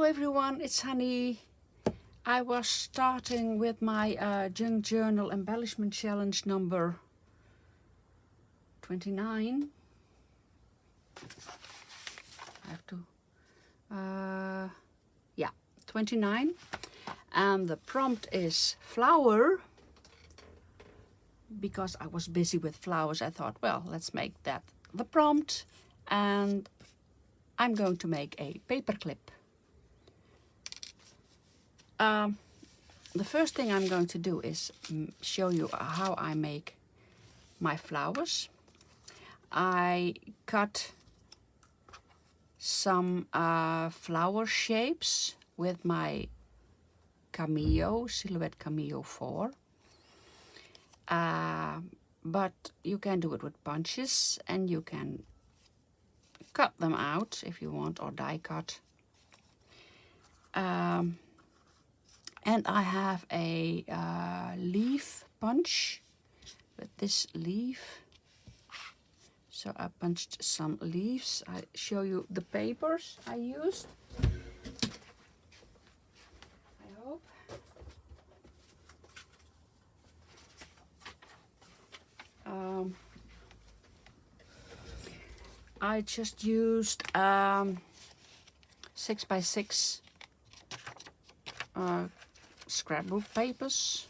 everyone, it's Hanny. I was starting with my Journal Embellishment Challenge number 29. I have to, yeah, 29. And the prompt is flower. Because I was busy with flowers, I thought, well, let's make that the prompt. And I'm going to make a paperclip. The first thing I'm going to do is show you how I make my flowers. I cut some flower shapes with my Cameo, Silhouette Cameo 4. But you can do it with punches, and you can cut them out if you want, or die cut. And I have a leaf punch with this leaf. So I punched some leaves. I show you the papers I used. I hope. I just used 6x6 scrapbook papers.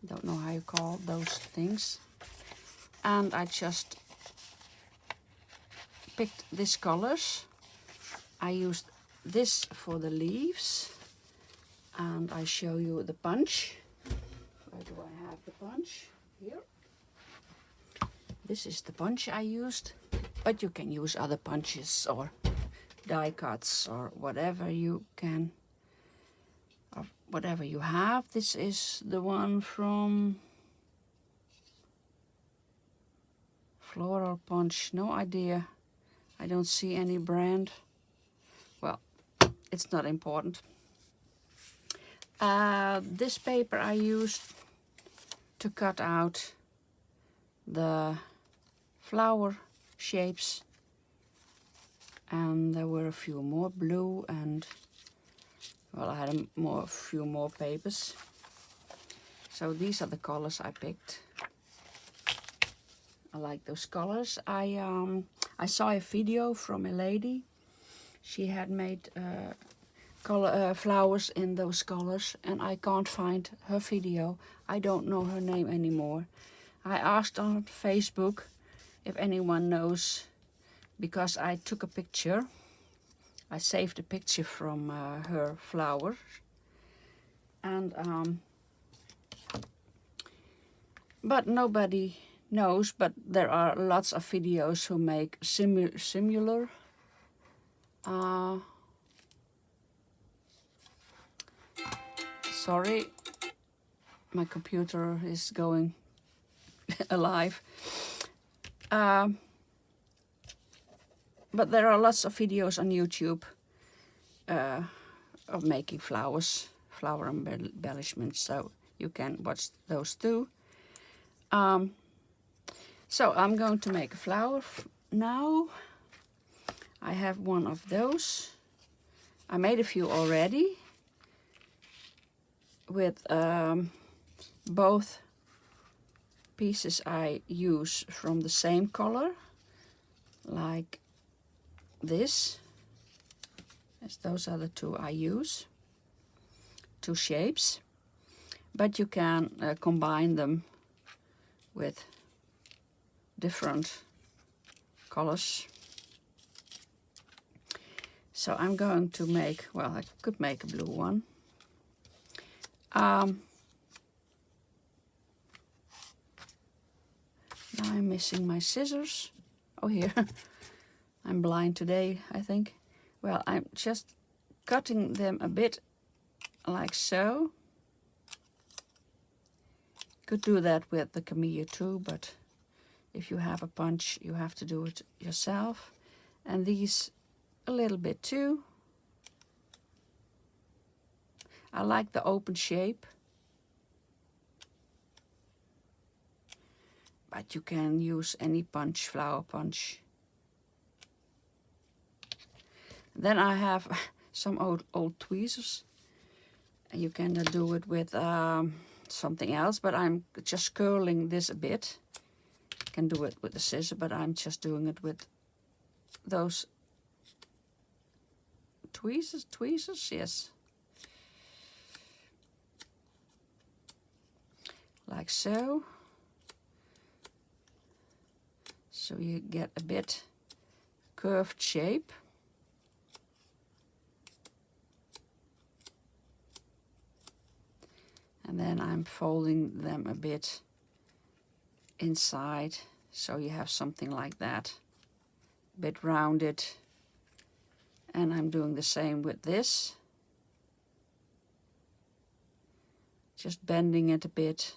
Don't know how you call those things. And I just picked these colors. I used this for the leaves. And I show you the punch. Where do I have the punch? Here. This is the punch I used. But you can use other punches or die cuts or whatever you can, or whatever you have. This is the one from Floral Punch. No idea. I don't see any brand. Well, it's not important. This paper I used to cut out the flower shapes, and there were a few more blue, and well, I had a few more papers. So these are the colors I picked. I like those colors. I saw a video from a lady. She had made flowers in those colors, and I can't find her video. I don't know her name anymore. I asked on Facebook if anyone knows, because I took a picture. I saved a picture from her flower. And but nobody knows, but there are lots of videos who make similar sorry, my computer is going alive. But there are lots of videos on YouTube of making flowers, flower embellishments, so you can watch those too. So I'm going to make a flower now. I have one of those. I made a few already with both pieces I use from the same color, like this. As those are the two I use, two shapes, but you can combine them with different colors. So I'm going to make, well, I could make a blue one. Now I'm missing my scissors. Oh, here. I'm blind today, I think. Well, I'm just cutting them a bit like so. Could do that with the Cameo too, but if you have a punch, you have to do it yourself. And these a little bit too. I like the open shape. But you can use any punch, flower punch. Then I have some old tweezers. And you can do it with something else, but I'm just curling this a bit. You can do it with the scissor, but I'm just doing it with those tweezers, yes. Like so. So you get a bit curved shape. And then I'm folding them a bit inside, so you have something like that, a bit rounded. And I'm doing the same with this, just bending it a bit.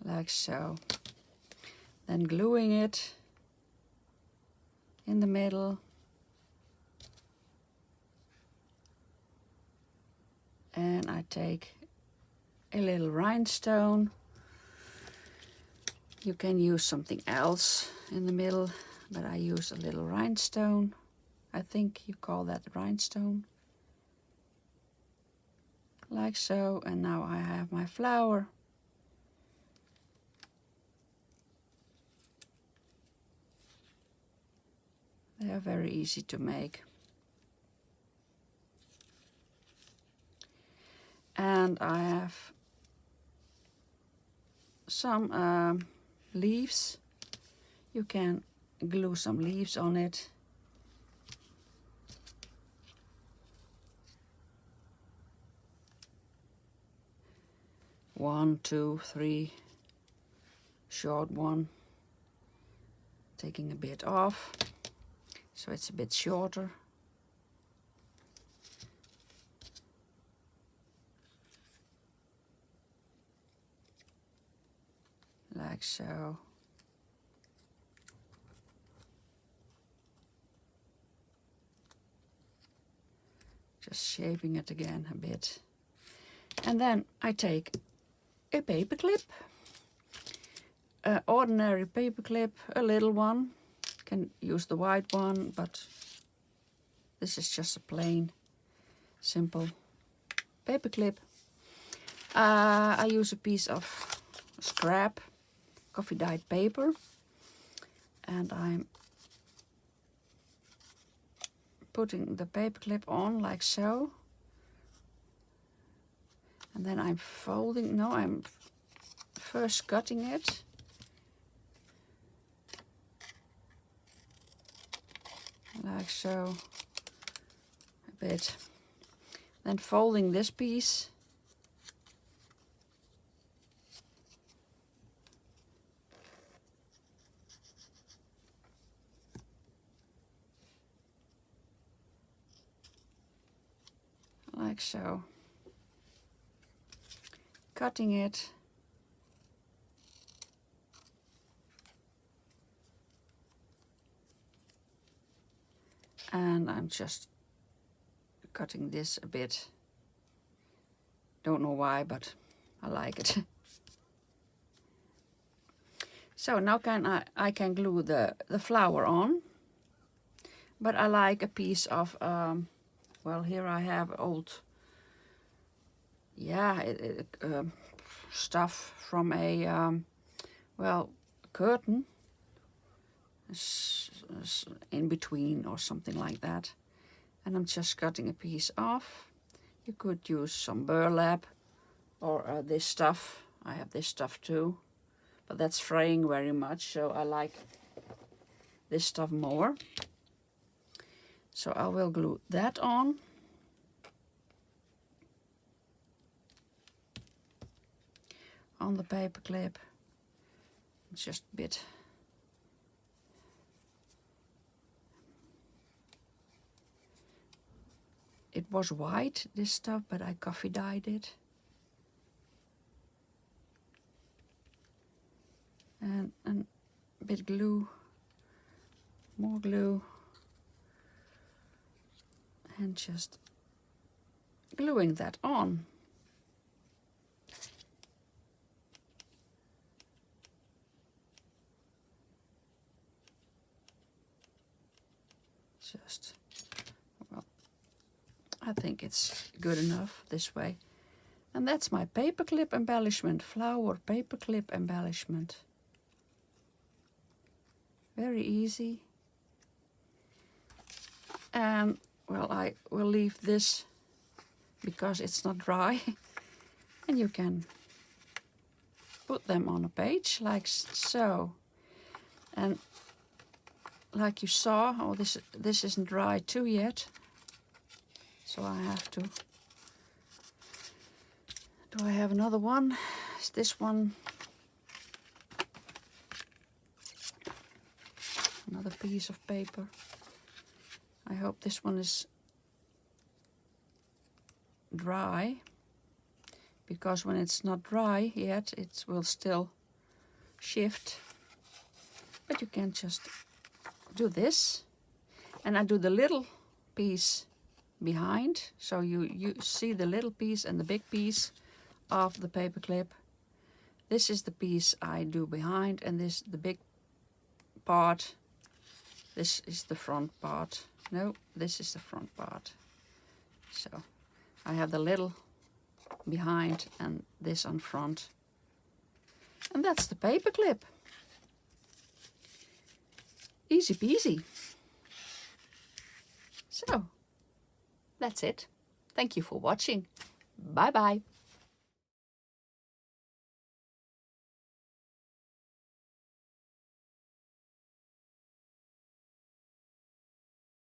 Like so. Then gluing it in the middle. And I take a little rhinestone. You can use something else in the middle, but I use a little rhinestone. I think you call that rhinestone. Like so, and now I have my flower. They are very easy to make. And I have some leaves. You can glue some leaves on it. One, two, three, short one. Taking a bit off, so it's a bit shorter. Like so. Just shaping it again a bit. And then I take a paper clip. An ordinary paper clip, a little one. Can use the white one, but this is just a plain, simple paper clip. I use a piece of scrap coffee dyed paper, and I'm putting the paper clip on like so, and then I'm folding. No, I'm first cutting it, like so, a bit, then folding this piece. Like so, cutting it, and I'm just cutting this a bit. Don't know why, but I like it. So now I can glue the flower on, but I like a piece of well, here I have old, yeah, stuff from a, well, curtain in between or something like that. And I'm just cutting a piece off. You could use some burlap or this stuff. I have this stuff too, but that's fraying very much, so I like this stuff more. So I will glue that on. On the paper clip. It's just a bit. It was white, this stuff, but I coffee dyed it. And a bit glue, more glue. And just gluing that on. just, well, I think it's good enough this way. And that's my paperclip embellishment, flower paperclip embellishment. Very easy. And well, I will leave this because it's not dry. And you can put them on a page like so. And like you saw, oh, this isn't dry too yet. So I have to. Do I have another one? Is this one? Another piece of paper. I hope this one is dry, because when it's not dry yet, it will still shift. But you can just do this, and I do the little piece behind, so you see the little piece and the big piece of the paperclip. This is the piece I do behind, and this the big part. This is the front part. No, this is the front part. So I have the little behind and this on front. And that's the paperclip. Easy peasy. So that's it. Thank you for watching. Bye bye.